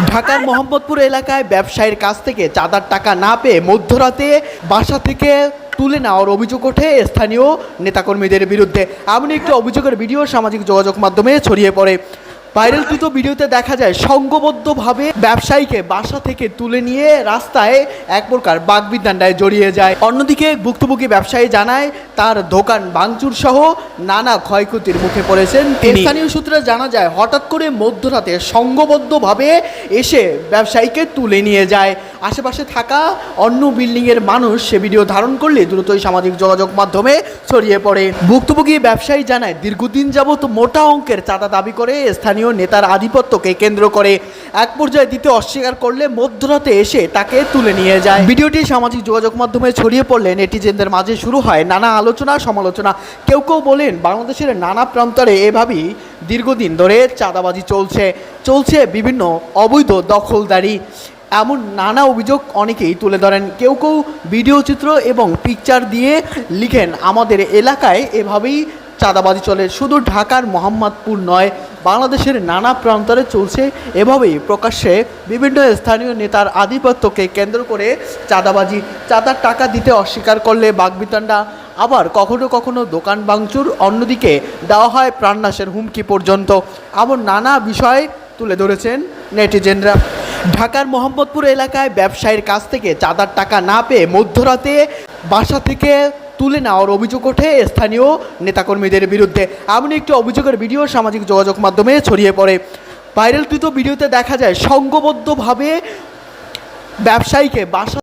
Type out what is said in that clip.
ঢাকার মোহাম্মদপুর এলাকায় ব্যবসায়ীর কাছ থেকে চাঁদার টাকা না পেয়ে মধ্যরাতে বাসা থেকে তুলে নেওয়ার অভিযোগ ওঠে স্থানীয় নেতাকর্মীদের বিরুদ্ধে। এমন একটি অভিযোগের ভিডিও সামাজিক যোগাযোগ মাধ্যমে ছড়িয়ে পড়ে। ভাইরালকৃত ভিডিওতে দেখা যায় সংঘবদ্ধভাবে ব্যবসায়ীকে বাসা থেকে তুলে নিয়ে রাস্তায় এক প্রকার বাগবিতণ্ডায় জড়িয়ে যায়। অন্যদিকে ভুক্তভোগী ব্যবসায়ী জানায় তার দোকান ভাঙচুর সহ নানা ক্ষয়ক্ষতির মুখে পড়েছেন তিনি। স্থানীয় সূত্রে জানা যায় হঠাৎ করে মধ্যরাতে সংঘবদ্ধভাবে এসে ব্যবসায়ীকে তুলে নিয়ে যায়। আশেপাশে থাকা অন্য বিল্ডিংয়ের মানুষ সে ভিডিও ধারণ করলে দ্রুতই সামাজিক যোগাযোগ মাধ্যমে ছড়িয়ে পড়ে। ভুক্তভোগী ব্যবসায়ী জানায় দীর্ঘদিন যাবৎ মোটা অঙ্কের চাঁদা দাবি করে স্থানীয় নেতার আধিপত্যকে কেন্দ্র করে এক পর্যায়ে দিতে অস্বীকার করলে মধ্যরাতে এসে তাকে তুলে নিয়ে যায়। ভিডিওটি সামাজিক যোগাযোগ মাধ্যমে ছড়িয়ে পড়লে নেটিজেনদের মাঝে শুরু হয় নানা আলোচনা সমালোচনা। কেউ কেউ বলেন বাংলাদেশের নানা প্রান্তরে এভাবেই দীর্ঘদিন ধরে চাঁদাবাজি চলছে বিভিন্ন অবৈধ দখলদারি, এমন নানা অভিযোগ অনেকেই তুলে ধরেন। কেউ কেউ ভিডিও চিত্র এবং পিকচার দিয়ে লিখেন আমাদের এলাকায় এভাবেই চাঁদাবাজি চলে। শুধু ঢাকার মোহাম্মদপুর নয়, বাংলাদেশের নানা প্রান্তরে চলছে এভাবেই। প্রকাশ্যে বিভিন্ন স্থানীয় নেতার আধিপত্যকে কেন্দ্র করে চাঁদাবাজি, চাঁদার টাকা দিতে অস্বীকার করলে বাগবিতণ্ডা, আবার কখনো কখনো দোকান ভাঙচুর, অন্যদিকে দেওয়া হয় প্রাণনাশের হুমকি পর্যন্ত। আবার নানা বিষয় তুলে ধরেছেন নেটিজেনরা। ঢাকার মোহাম্মদপুর এলাকায় ব্যবসায়ীর কাছ থেকে চাঁদার টাকা না পেয়ে মধ্যরাতে বাসা থেকে তুলে নেওয়ার অভিযোগ ওঠে স্থানীয় নেতাকর্মীদের বিরুদ্ধে। এমন একটি অভিযোগের ভিডিও সামাজিক যোগাযোগ মাধ্যমে ছড়িয়ে পড়ে। ভাইরালকৃত ভিডিওতে দেখা যায় সংঘবদ্ধভাবে ব্যবসায়ীকে বাসা